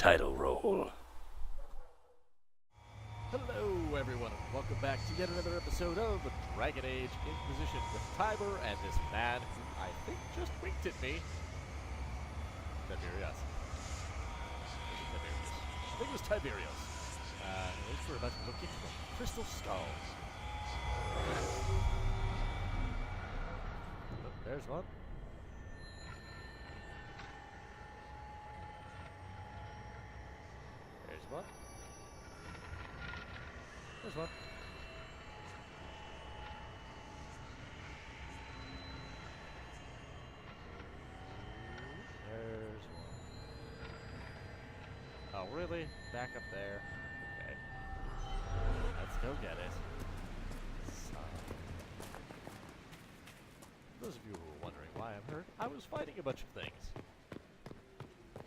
title role. Hello everyone, and welcome back to yet another episode of Dragon Age Inquisition with Tiber and this man who I think just winked at me. Tiberios. I think it was Tiberios. At least we're about to look into the crystal skulls. Oh, there's one. There's one. There's one. There's one. Oh, really? Back up there? Okay. Let's go get it. For those of you who were wondering why I'm hurt, I was fighting a bunch of things.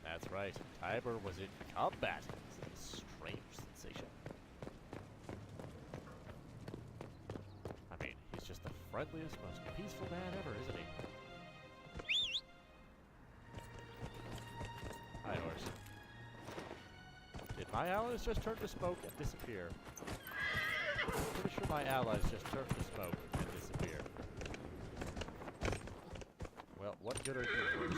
That's right, Tiber was in combat. It's a strange sensation. I mean, he's just the friendliest, most peaceful man ever, isn't he? Hi, horse. Did my allies just turn to smoke and disappear? I'm pretty sure my allies just turned to smoke and disappear. Well, what good are you, horse?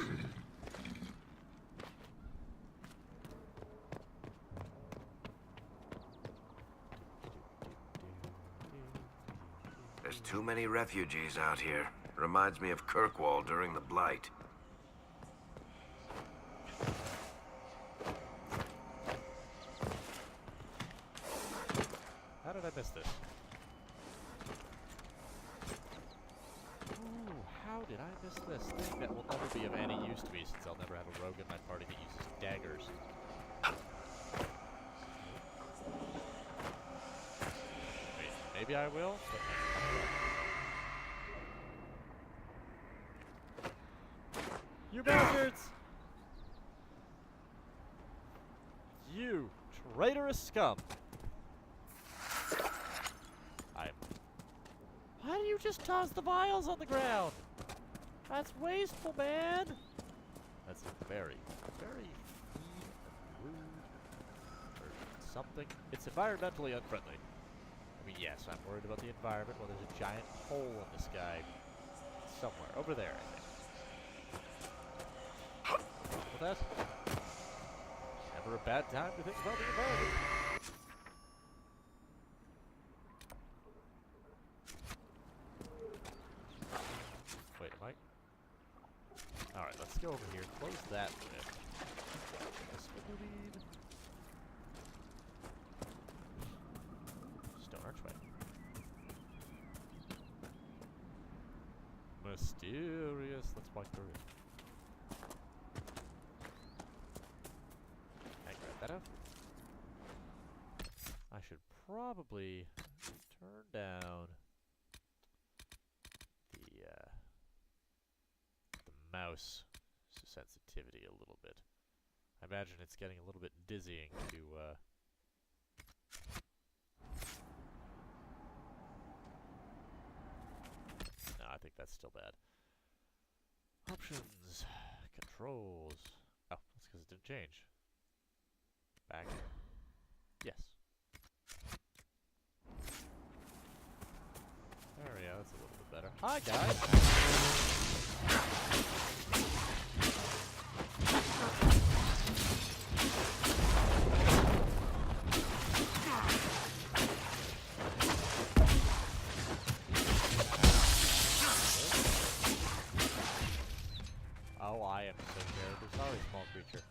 There's too many refugees out here. Reminds me of Kirkwall during the Blight. How did I miss this? Ooh, how did I miss this thing that will never be of any use to me since I'll never have a rogue in my party that uses daggers? Wait, maybe I will? But maybe I won't. You bastards! You traitorous scum! Why do you just toss the vials on the ground? That's wasteful, man! That's very, very mean and rude. Or something. It's environmentally unfriendly. I mean, yes, I'm worried about the environment. Well, there's a giant hole in the sky somewhere. Over there, I think. With that, never a bad time to think about the environment. Wait, am I? Alright, let's go over here. Close that lid. Stone archway. Mysterious. Let's walk through it. I grab that up. I should probably turn down the mouse sensitivity a little bit. I imagine it's getting a little bit dizzying to no, I think that's still bad. Options, controls. Oh, that's because it didn't change. Back. Yes. There we go, that's a little bit better. Hi, guys! Oh, I am so terribly sorry, small creature.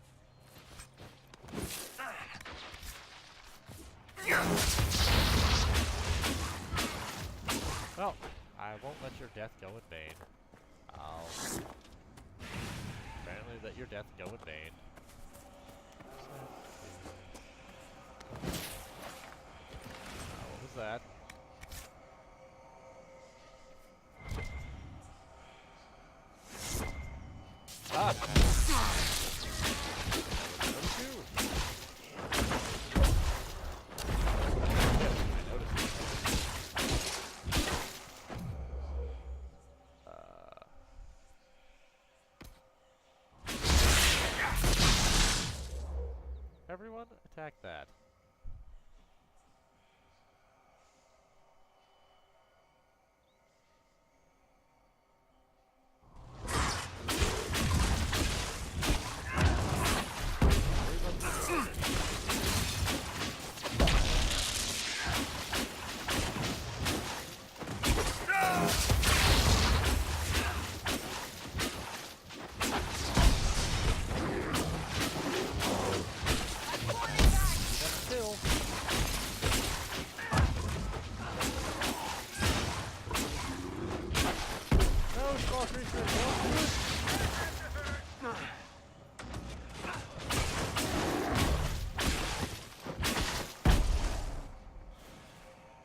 Well, I won't let your death go in vain. I'll apparently let your death go in vain. What was that? Ah! one, attack that.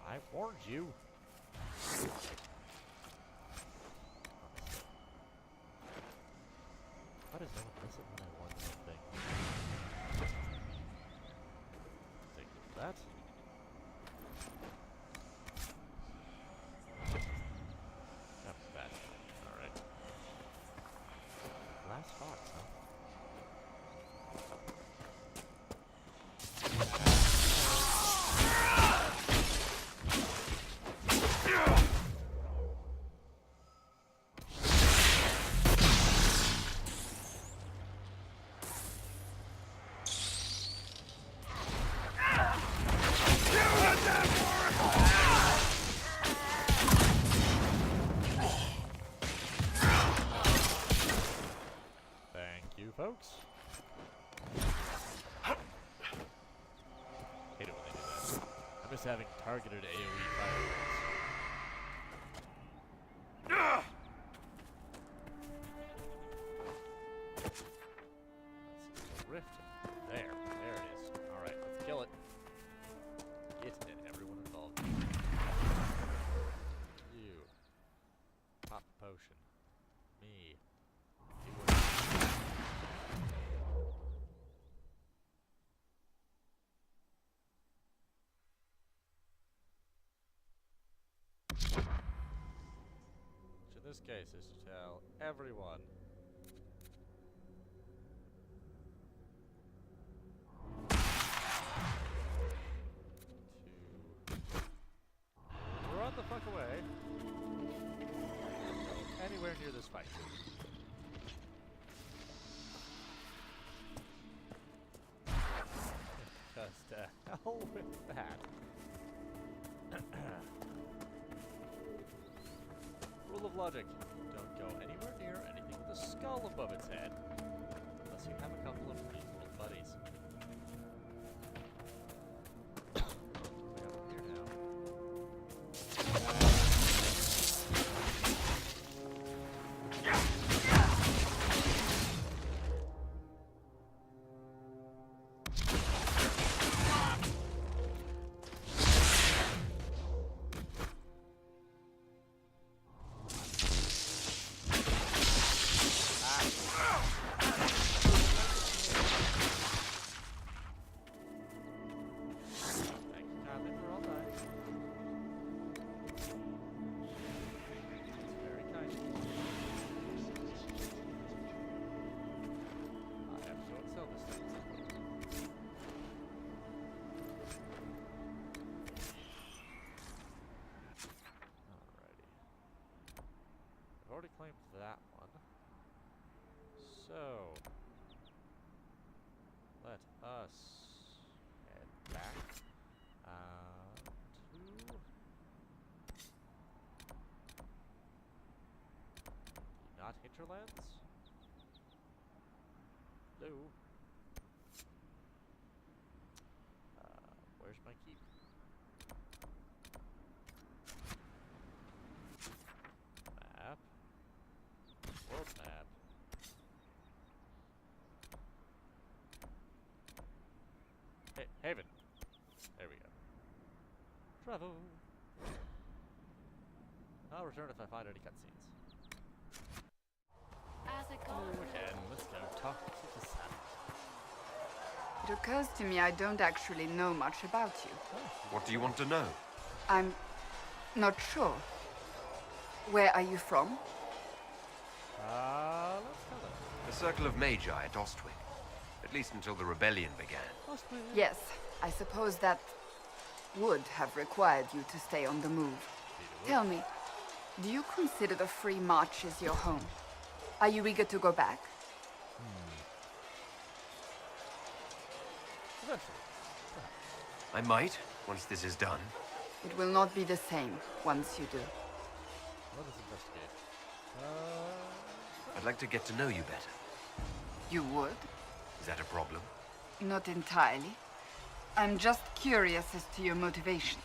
I warned you. Why does no one listen when I warn something? Take that. Not bad. Alright. Last box, huh? Folks. Hate it when they do that. I'm just having targeted AoE fireballs. Let's see, the rift. There it is. Alright, let's kill it. Get it, everyone involved. You. Pop potion. Me. In this case is to tell everyone to run the fuck away. Don't go anywhere near this fight. Just hell with that. Rule of logic. Don't go anywhere near anything with a skull above its head. Unless you have a couple of reasonable buddies. Here now. Already claimed that one. So let us head back to the not hinterlands. Hello. Where's my keep? Map. World map. Hey, Haven. There we go. Travel. I'll return if I find any cutscenes. Again, let's go talk to the sun. It occurs to me I don't actually know much about you. What do you want to know? I'm not sure. Where are you from? Let's tell them. The Circle of Magi at Ostwick. At least until the rebellion began. Must be. Yes, I suppose that would have required you to stay on the move. Tell me, do you consider the Free Marches your home? Are you eager to go back? Eventually. I might, once this is done. It will not be the same once you do. Let us investigate. I'd like to get to know you better. You would? Is that a problem? Not entirely. I'm just curious as to your motivation.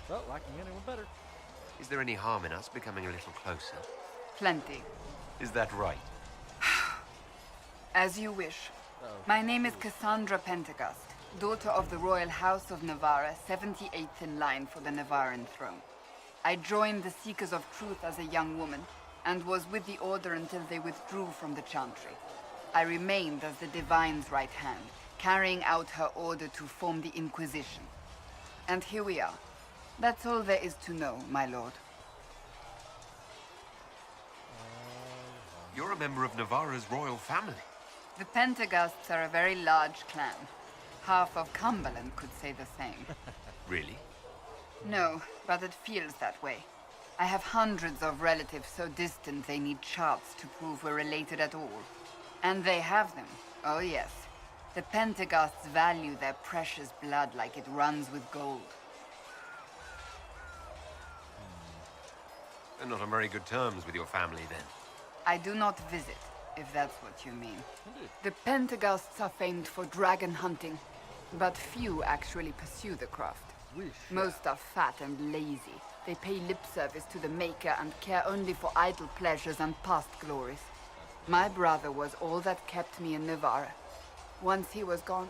Well, lacking anyone better. Is there any harm in us becoming a little closer? Plenty. Is that right? As you wish. Oh. My name is Cassandra Pentagast, daughter of the Royal House of Navarra, 78th in line for the Navarran throne. I joined the Seekers of Truth as a young woman, and was with the Order until they withdrew from the Chantry. I remained as the Divine's right hand, carrying out her order to form the Inquisition. And here we are. That's all there is to know, my lord. You're a member of Navarra's royal family. The Pentagasts are a very large clan. Half of Cumberland could say the same. Really? No, but it feels that way. I have hundreds of relatives so distant they need charts to prove we're related at all. And they have them. Oh yes. The Pentagasts value their precious blood like it runs with gold. They're not on very good terms with your family, then. I do not visit, if that's what you mean. Indeed. The Pentagasts are famed for dragon hunting, but few actually pursue the craft. Most are fat and lazy. They pay lip service to the Maker and care only for idle pleasures and past glories. My brother was all that kept me in Navarra. Once he was gone,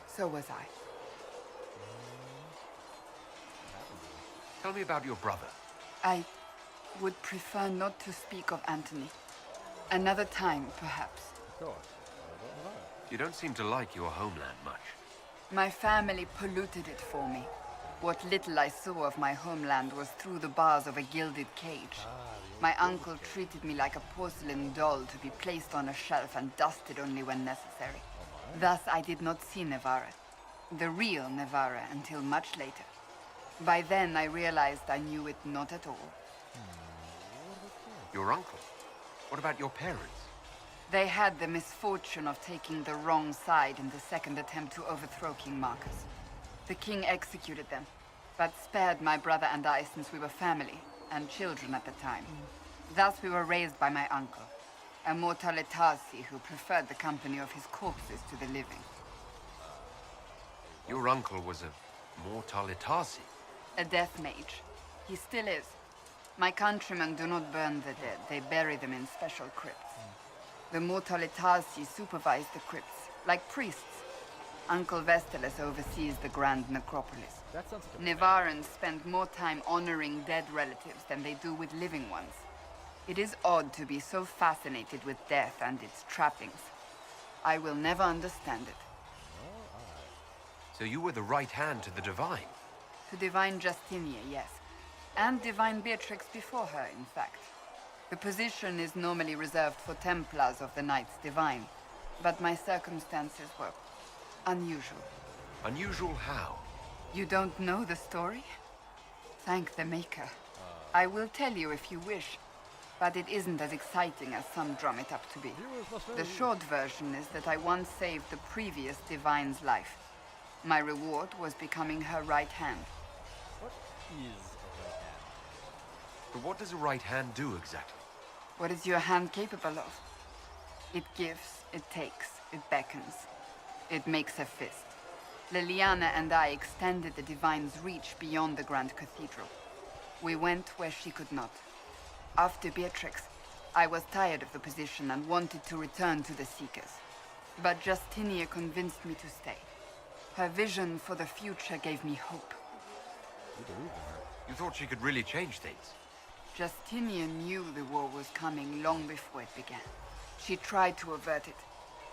so was I. Tell me about your brother. I would prefer not to speak of Anthony. Another time, perhaps. Of course. I don't know. You don't seem to like your homeland much. My family polluted it for me. What little I saw of my homeland was through the bars of a gilded cage. My uncle treated me like a porcelain doll to be placed on a shelf and dusted only when necessary. Thus, I did not see Navarra, the real Navarra, until much later. By then, I realized I knew it not at all. Your uncle? What about your parents? They had the misfortune of taking the wrong side in the second attempt to overthrow King Marcus. The king executed them, but spared my brother and I since we were family, and children at the time. Thus we were raised by my uncle, a mortalitasi who preferred the company of his corpses to the living. Your uncle was a mortalitasi. A death mage. He still is. My countrymen do not burn the dead, they bury them in special crypts. The mortalitasi supervise the crypts, like priests. Uncle Vestalis oversees the grand necropolis. That sounds like a Navarrans spend more time honoring dead relatives than they do with living ones. It is odd to be so fascinated with death and its trappings. I will never understand it. So you were the right hand to the Divine. To Divine Justinia, yes. And Divine Beatrix before her, in fact. The position is normally reserved for Templars of the Knights Divine, but my circumstances were unusual. Unusual how? You don't know the story? Thank the Maker. I will tell you if you wish, but it isn't as exciting as some drum it up to be. Viewers must know. The short version is that I once saved the previous Divine's life. My reward was becoming her right hand. What is a right hand? But what does a right hand do exactly? What is your hand capable of? It gives, it takes, it beckons. It makes a fist. Liliana and I extended the Divine's reach beyond the Grand Cathedral. We went where she could not. After Beatrix, I was tired of the position and wanted to return to the Seekers. But Justinia convinced me to stay. Her vision for the future gave me hope. You believe in her? You thought she could really change things? Justinia knew the war was coming long before it began. She tried to avert it,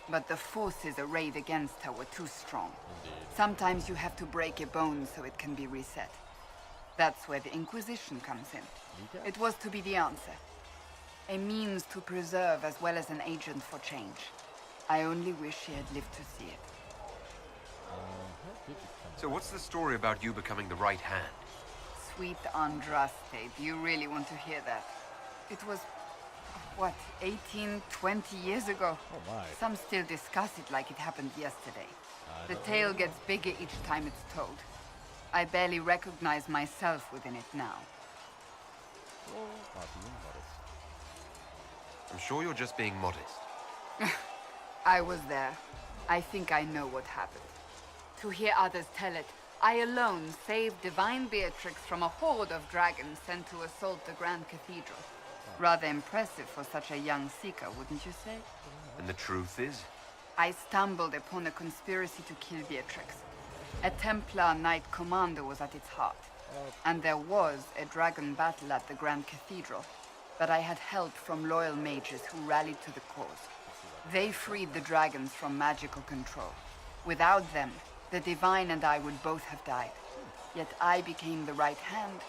but the forces arrayed against her were too strong. Indeed. Sometimes you have to break a bone so it can be reset. That's where the Inquisition comes in. Nika? It was to be the answer. A means to preserve as well as an agent for change. I only wish she had lived to see it. How did you come So what's the story about you becoming the right hand? Sweet Andraste, do you really want to hear that? It was, what, 18, 20 years ago? Oh my. Some still discuss it like it happened yesterday. I The don't tale know. gets bigger each time it's told. I barely recognize myself within it now. Oh, not being modest. I'm sure you're just being modest. I was there. I think I know what happened. To hear others tell it, I alone saved divine Beatrix from a horde of dragons sent to assault the Grand Cathedral. Rather impressive for such a young seeker, wouldn't you say? And the truth is? I stumbled upon a conspiracy to kill Beatrix. A Templar Knight Commander was at its heart. And there was a dragon battle at the Grand Cathedral. But I had help from loyal mages who rallied to the cause. They freed the dragons from magical control. Without them, the Divine and I would both have died. Yet I became the right hand,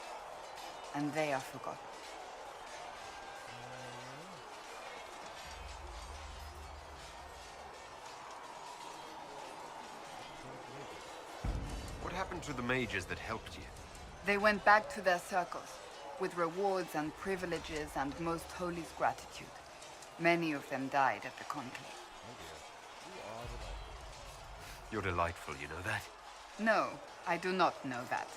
and they are forgotten. What happened to the mages that helped you? They went back to their circles, with rewards and privileges and most holi's gratitude. Many of them died at the conclave. You're delightful, you know that? No, I do not know that.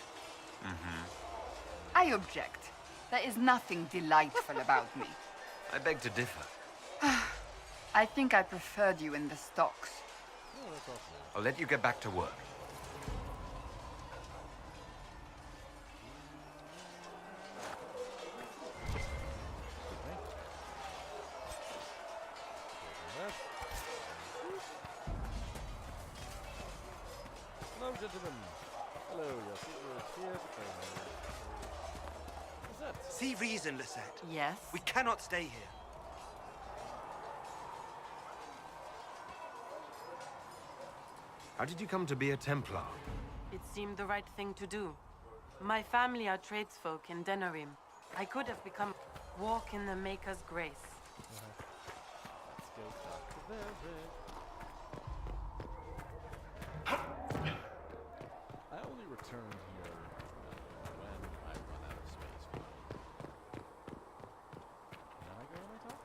I object. There is nothing delightful about me. I beg to differ. I think I preferred you in the stocks. Oh, that's awesome. I'll let you get back to work. Hello, gentlemen. Hello, yes, we're here. What's that? See reason, Lisette. Yes? We cannot stay here. How did you come to be a Templar? It seemed the right thing to do. My family are tradesfolk in Denerim. I could have become walk in the Maker's grace. Let's go talk to Velvet. I only return here when I run out of space for it. Can I go when I talk?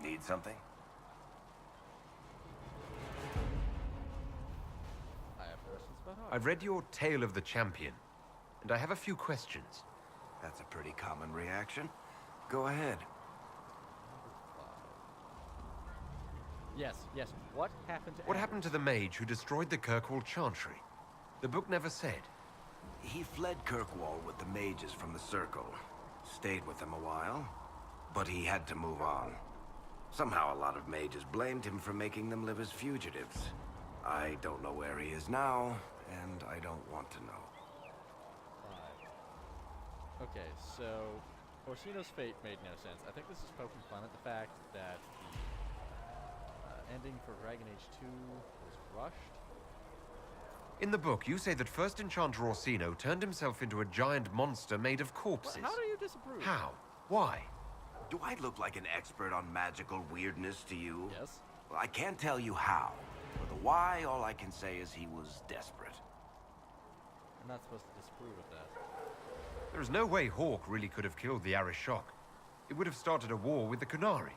Need something? I have questions about art. I've read your Tale of the Champion, and I have a few questions. That's a pretty common reaction. Go ahead. Yes, yes. What happened to What happened to the mage who destroyed the Kirkwall Chantry? The book never said. He fled Kirkwall with the mages from the Circle. Stayed with them a while, but he had to move on. Somehow a lot of mages blamed him for making them live as fugitives. I don't know where he is now, and I don't want to know. Okay, so Orsino's fate made no sense. I think this is poking fun at the fact that the ending for Dragon Age 2 was rushed. In the book, you say that first Enchanter Orsino turned himself into a giant monster made of corpses. How do you disapprove? How? Why? Do I look like an expert on magical weirdness to you? Yes. Well, I can't tell you how. For the why, all I can say is he was desperate. I'm not supposed to disapprove of that. There is no way Hawk really could have killed the Arishok. It would have started a war with the Qunari.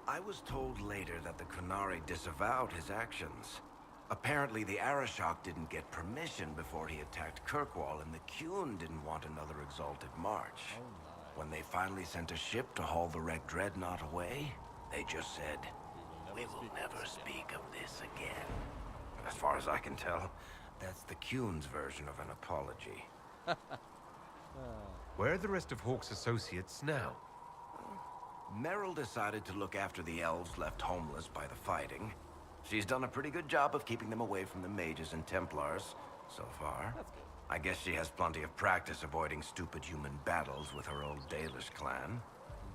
I was told later that the Qunari disavowed his actions. Apparently, the Arishok didn't get permission before he attacked Kirkwall, and the Qun didn't want another exalted march. Oh my. When they finally sent a ship to haul the wrecked dreadnought away, they just said, "We will never speak of this again." As far as I can tell, that's the Qun's version of an apology. Where are the rest of Hawk's associates now? Meryl decided to look after the elves left homeless by the fighting. She's done a pretty good job of keeping them away from the mages and Templars, so far. That's good. I guess she has plenty of practice avoiding stupid human battles with her old Dalish clan.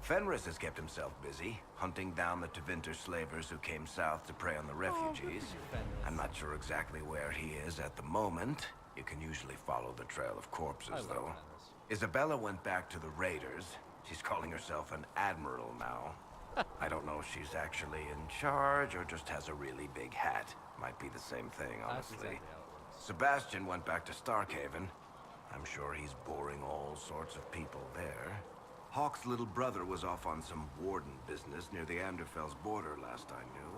Fenris has kept himself busy, hunting down the Tevinter slavers who came south to prey on the refugees. Fenris. I'm not sure exactly where he is at the moment, You can usually follow the trail of corpses, I love though. Paris. Isabella went back to the Raiders. She's calling herself an admiral now. I don't know if she's actually in charge or just has a really big hat. Might be the same thing, That's honestly. exactly how it works. Sebastian went back to Starkhaven. I'm sure he's boring all sorts of people there. Hawk's little brother was off on some warden business near the Anderfell's border last I knew.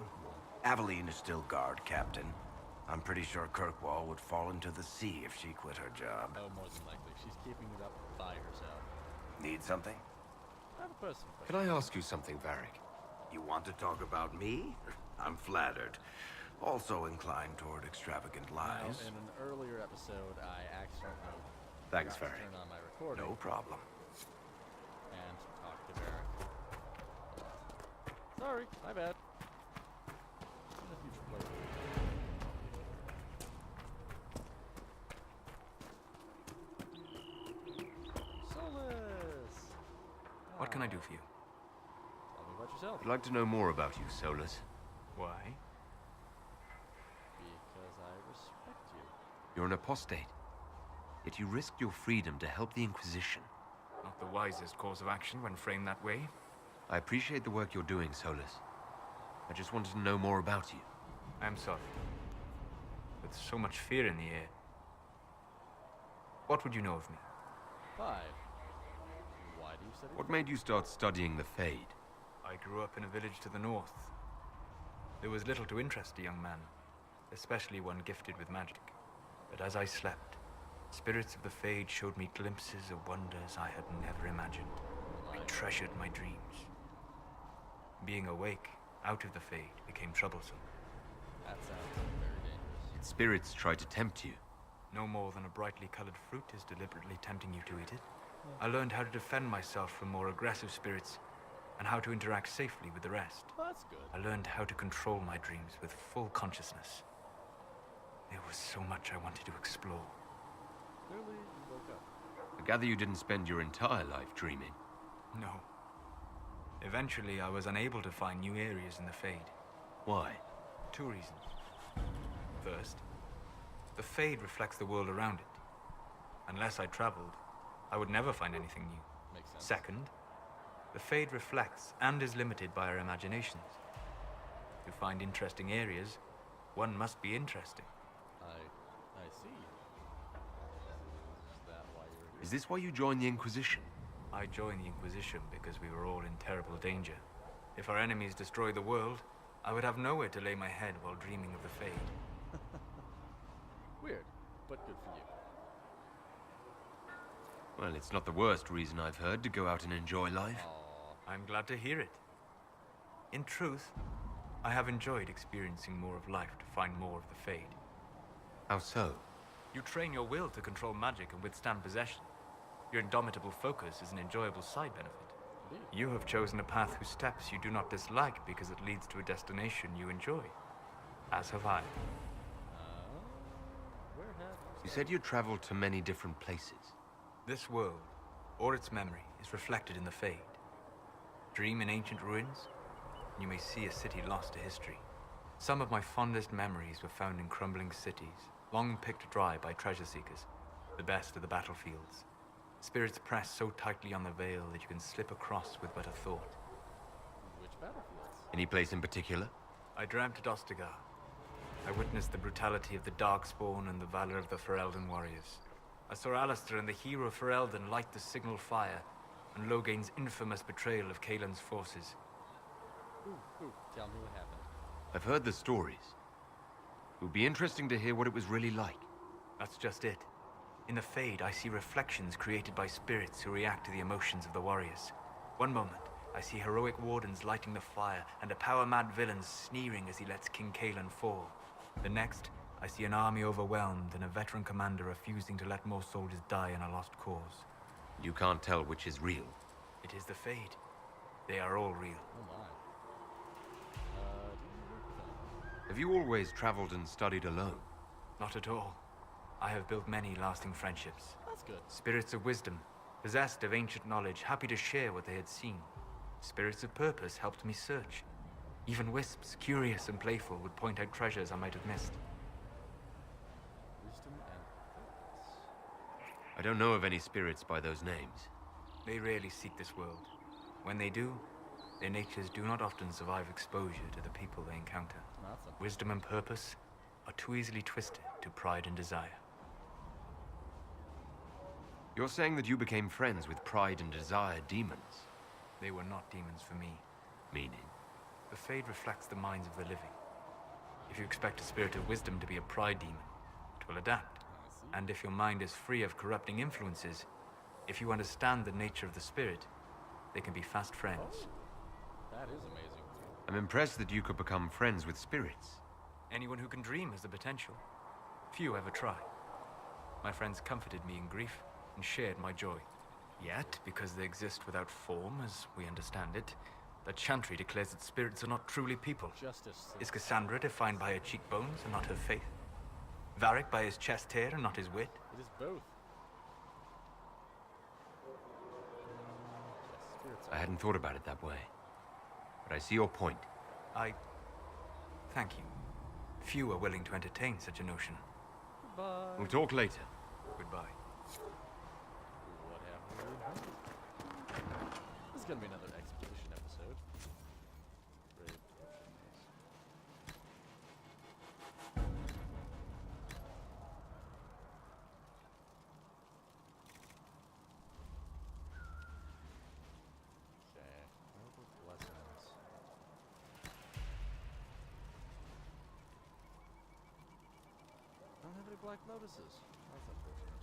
Aveline is still guard captain. I'm pretty sure Kirkwall would fall into the sea if she quit her job. Oh, more than likely. She's keeping it up by herself. Need something? I have a personal Can question. I ask you something, Varric? You want to talk about me? I'm flattered. Also inclined toward extravagant Now, lies. in an earlier episode, I accidentally Thanks, forgot to Varric. turn on my recording No problem. and talk to Varric. Sorry, my bad. In a future playthrough. Solus! What can I do for you? Tell me about yourself. I'd like to know more about you, Solus. Why? Because I respect you. You're an apostate. Yet you risked your freedom to help the Inquisition. Not the wisest course of action when framed that way. I appreciate the work you're doing, Solus. I just wanted to know more about you. I'm sorry. With so much fear in the air. What would you know of me? 5. Why do you study? What made you start studying the Fade? I grew up in a village to the north. There was little to interest a young man, especially one gifted with magic. But as I slept, spirits of the Fade showed me glimpses of wonders I had never imagined. I treasured my dreams. Being awake, out of the Fade, became troublesome. That sounds very dangerous. Spirits tried to tempt you. No more than a brightly colored fruit is deliberately tempting you to eat it. I learned how to defend myself from more aggressive spirits and how to interact safely with the rest. That's good. I learned how to control my dreams with full consciousness. There was so much I wanted to explore. Clearly, you woke up. I gather you didn't spend your entire life dreaming. No. Eventually, I was unable to find new areas in the Fade. Why? 2 reasons. First, the Fade reflects the world around it. Unless I traveled, I would never find anything new. Makes sense. Second, the Fade reflects and is limited by our imaginations. To find interesting areas, one must be interesting. I see. Is that why you're here? Is this why you joined the Inquisition? I joined the Inquisition because we were all in terrible danger. If our enemies destroyed the world, I would have nowhere to lay my head while dreaming of the Fade. Weird, but good for you. Well, it's not the worst reason I've heard to go out and enjoy life. Aw, I'm glad to hear it. In truth, I have enjoyed experiencing more of life to find more of the Fade. How so? You train your will to control magic and withstand possession. Your indomitable focus is an enjoyable side benefit. indeed. You have chosen a path whose steps you do not dislike because it leads to a destination you enjoy. As have I. Where have You said you traveled to many different places. This world, or its memory, is reflected in the Fade. Dream in ancient ruins, and you may see a city lost to history. Some of my fondest memories were found in crumbling cities, long picked dry by treasure seekers, the best of the battlefields. Spirits press so tightly on the veil that you can slip across with but a thought. which battlefields? Any place in particular? I dreamt at Ostagar. I witnessed the brutality of the Darkspawn and the valor of the Ferelden warriors. I saw Alistair and the hero Ferelden light the signal fire, and Logain's infamous betrayal of Kaelin's forces. Ooh, tell me what happened. I've heard the stories. It would be interesting to hear what it was really like. That's just it. In the Fade, I see reflections created by spirits who react to the emotions of the warriors. One moment, I see heroic wardens lighting the fire, and a power-mad villain sneering as he lets King Kaelin fall. The next, I see an army overwhelmed and a veteran commander refusing to let more soldiers die in a lost cause. You can't tell which is real. It is the Fade. They are all real. Oh my. Do you work with anyone? Have you always traveled and studied alone? Not at all. I have built many lasting friendships. That's good. Spirits of wisdom, possessed of ancient knowledge, happy to share what they had seen. Spirits of purpose helped me search. Even wisps, curious and playful, would point out treasures I might have missed. Wisdom and I don't know of any spirits by those names. They rarely seek this world. When they do, their natures do not often survive exposure to the people they encounter. Awesome. Wisdom and purpose are too easily twisted to pride and desire. You're saying that you became friends with Pride and Desire demons? They were not demons for me. Meaning? The Fade reflects the minds of the living. If you expect a spirit of wisdom to be a pride demon, it will adapt. And if your mind is free of corrupting influences, if you understand the nature of the spirit, they can be fast friends. That is amazing. I'm impressed that you could become friends with spirits. Anyone who can dream has the potential. Few ever try. My friends comforted me in grief and shared my joy. Yet, because they exist without form, as we understand it, the Chantry declares that spirits are not truly people. Justice. Is Cassandra defined by her cheekbones and not her faith? Varric by his chest hair and not his wit? It is both. Spirits I hadn't thought about it that way. But I see your point. Thank you. Few are willing to entertain such a notion. Goodbye. We'll talk later. Goodbye. What happened? This is gonna be another expedition episode. Great. Okay. Noble blessings. Don't have any black notices. That's unfortunate.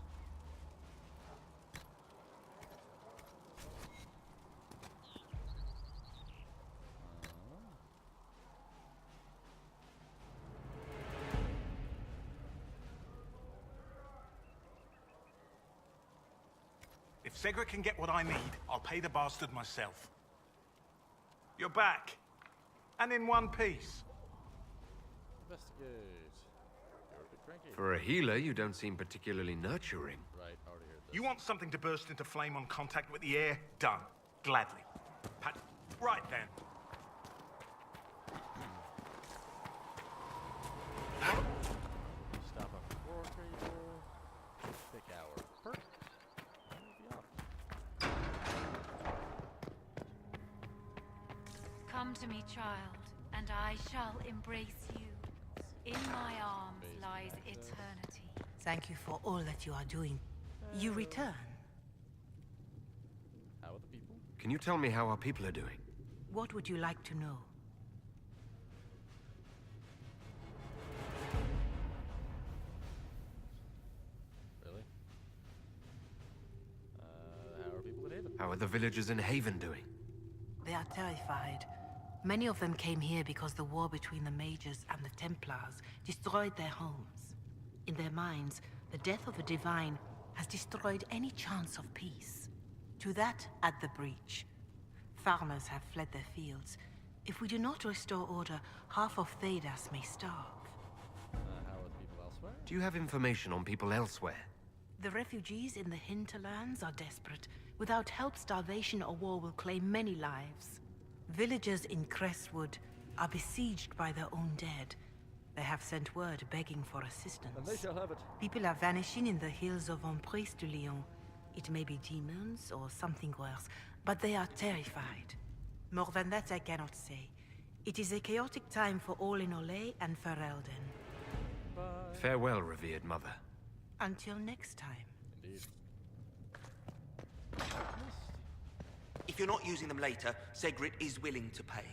If Cedric can get what I need, I'll pay the bastard myself. You're back. And in one piece. Investigate. You're a bit cranky. For a healer, you don't seem particularly nurturing. Right, already heard this. You want something to burst into flame on contact with the air? Done. Gladly. Pat. Right then. Stop up the war cable. Thick hour. Perfect. We'll be off. Come to me, child, and I shall embrace you. In my arms lies eternity. Thank you for all that you are doing. You return. How are the people? Can you tell me how our people are doing? What would you like to know? Really? How are people at Haven? How are the villagers in Haven doing? They are terrified. Many of them came here because the war between the Mages and the Templars destroyed their homes. In their minds, the death of a divine has destroyed any chance of peace. To that, add the breach. Farmers have fled their fields. If we do not restore order, half of Thedas may starve. How are the people elsewhere? Do you have information on people elsewhere? The refugees in the hinterlands are desperate. Without help, starvation or war will claim many lives. Villagers in Crestwood are besieged by their own dead. They have sent word begging for assistance. And they shall have it. People are vanishing in the hills of Emprise de Lyon. It may be demons or something worse, but they are terrified. More than that I cannot say. It is a chaotic time for all in Olay and Ferelden. Bye. Farewell, revered mother. Until next time. Indeed. If you're not using them later, Segrit is willing to pay.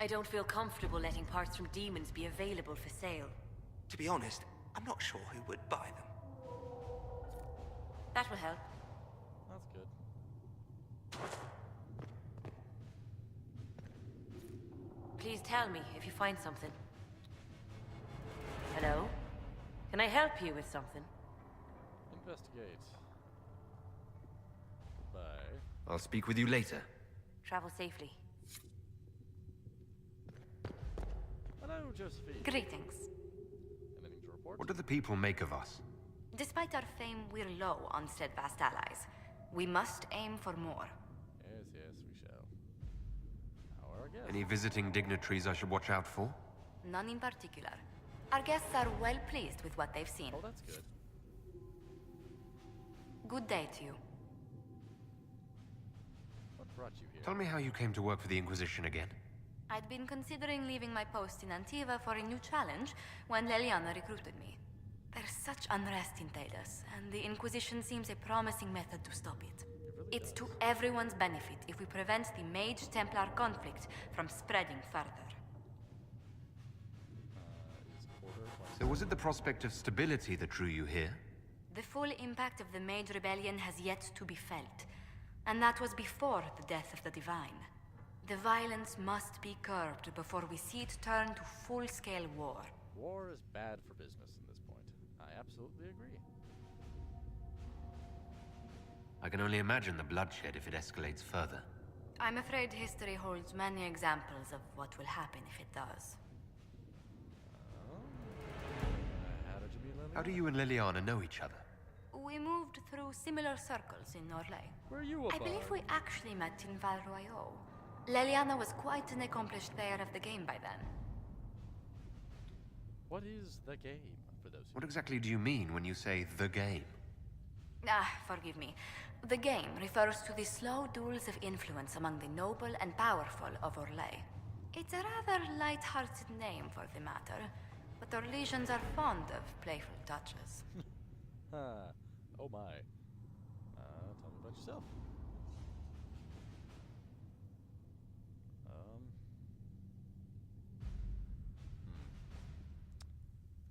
I don't feel comfortable letting parts from demons be available for sale. To be honest, I'm not sure who would buy them. That will help. That's good. Please tell me if you find something. Hello? Can I help you with something? Investigate. Bye. I'll speak with you later. Travel safely. Hello, Josephine. Greetings. Anything to report? What do the people make of us? Despite our fame, we're low on steadfast allies. We must aim for more. Yes, yes, we shall. How are our guests? Any visiting dignitaries I should watch out for? None in particular. Our guests are well pleased with what they've seen. Oh, that's good. Good day to you. What brought you here? Tell me how you came to work for the Inquisition again. I'd been considering leaving my post in Antiva for a new challenge when Leliana recruited me. There's such unrest in Talos, and the Inquisition seems a promising method to stop it. It's to everyone's benefit if we prevent the Mage-Templar conflict from spreading further. So was it the prospect of stability that drew you here? The full impact of the Mage Rebellion has yet to be felt, and that was before the death of the Divine. The violence must be curbed before we see it turn to full-scale war. War is bad for business in this point. I absolutely agree. I can only imagine the bloodshed if it escalates further. I'm afraid history holds many examples of what will happen if it does. How did you meet Liliana? How do you and Liliana know each other? We moved through similar circles in Orlais. Were you a I believe bard? we actually met in Val Royeaux. Leliana was quite an accomplished player of the game by then. What is the game, for those who... What exactly do you mean when you say the game? Forgive me. The game refers to the slow duels of influence among the noble and powerful of Orlais. It's a rather light-hearted name for the matter, but Orlesians are fond of playful touches. Oh my. Tell me about yourself.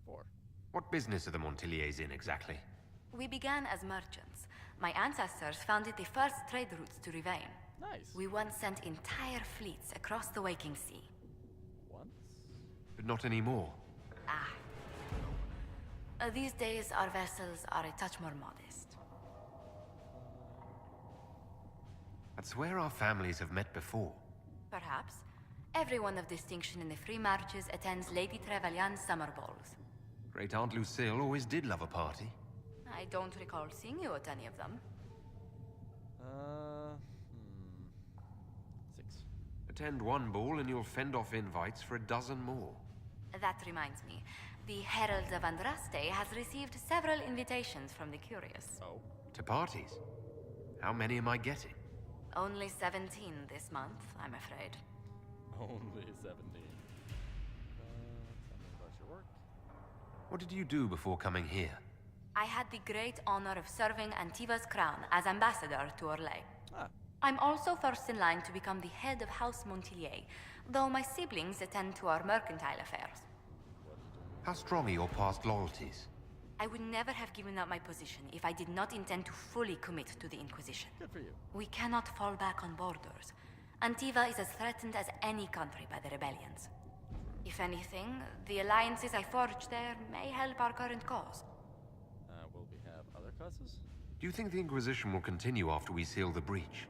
4. What business are the Montiliers in exactly? We began as merchants. My ancestors founded the first trade routes to Rivain. Nice. We once sent entire fleets across the Waking Sea. Once? But not anymore. These days, our vessels are a touch more modest. That's where our families have met before. Perhaps. Everyone of distinction in the Free Marches attends Lady Trevelyan's summer balls. Great Aunt Lucille always did love a party. I don't recall seeing you at any of them. 6. Attend one ball and you'll fend off invites for a dozen more. That reminds me. The Herald of Andraste has received several invitations from the curious. Oh? To parties? How many am I getting? Only 17 this month, I'm afraid. Only 17. Tell me about your work. What did you do before coming here? I had the great honor of serving Antiva's crown as ambassador to Orlais. Ah. I'm also first in line to become the head of House Montilier, though my siblings attend to our mercantile affairs. How strong are your past loyalties? I would never have given up my position if I did not intend to fully commit to the Inquisition. Good for you. We cannot fall back on borders. Antiva is as threatened as any country by the rebellions. If anything, the alliances I forged there may help our current cause. Will we have other causes? Do you think the Inquisition will continue after we seal the breach?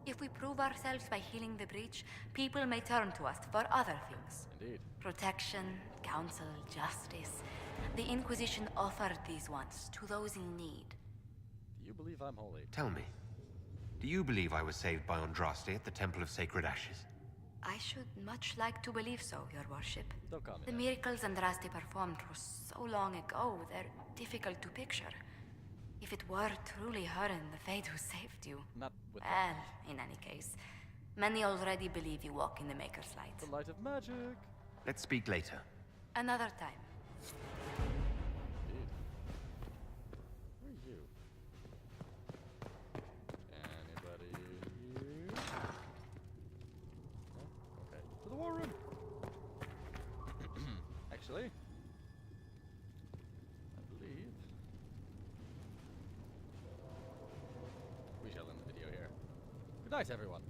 If we prove ourselves by healing the breach, people may turn to us for other things. Indeed. Protection, counsel, justice. The Inquisition offered these once to those in need. Do you believe I'm holy? Tell me, do you believe I was saved by Andraste at the Temple of Sacred Ashes? I should much like to believe so, Your Worship. Don't call me The that. miracles Andraste performed were so long ago, they're difficult to picture. If it were truly her and the Fade who saved you... Not with Well, in any case, many already believe you walk in the Maker's light. the light of magic. Let's speak later. Another time. Indeed. Who are you? Anybody here? No? Okay. To the war room! Actually, I believe we shall end the video here. Good night, everyone.